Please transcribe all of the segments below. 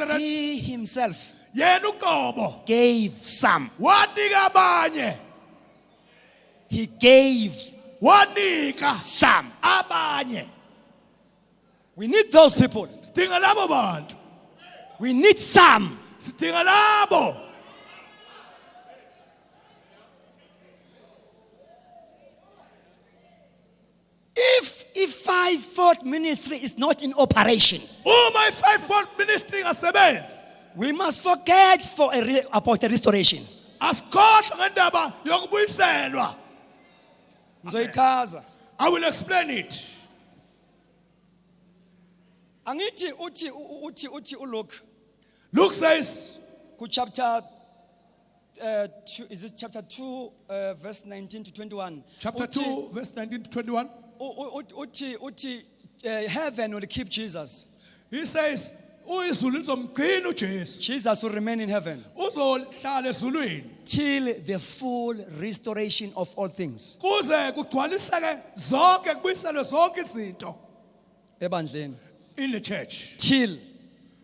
brethren, He himself yena uqobo gave some. wanika abanye, He gave wanika some. abanye. We need those people. Sidinga labo bantu, We need some. sidinga labo. If five-fold ministry is not in operation, Uma i-fivefold ministry ingasebenzi, we must forget about the restoration. asikhohlwe ngendaba yokubuyiselwa. Ngizoyichaza. I will explain it. Angithi uthi uLuke Luke says, ku chapter 2, is it chapter 2 verse 19 to 21? chapter 2, verse 19 to 21. Uthi heaven will keep Jesus. He says, izulu lizomgcina uJesu. Jesus will remain in heaven Uzohlala ezulwini till the full restoration of all things. kuze kugcwaliseke zonke, kubuyiselwe zonke izinto Ebandleni. in the church. Till.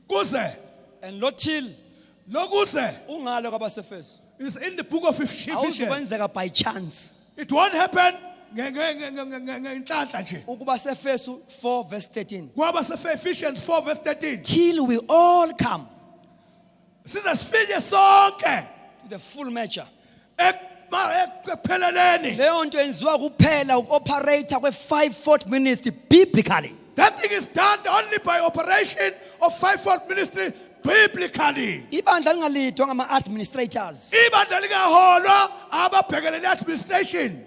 Kuze And lo till lokuze ungalo kwabaseFeso. is in the book of Ephesians. Awuzukwenzeka by chance. It won't happen ngenhlanhla nje. Ukuba seFeso 4 verse 13. Kwaba Ephesians 4 verse 13. Till we all come Size sifike sonke to the full measure. ekupheleleni. Leyo nto yenziwa kuphela ukoperate kwe-five-fold ministry biblically. That thing is done only by operation of fivefold ministry biblically. Ibandla lingalidwa ngama-administrators. Ibandla lingaholwa ababhekelele administration.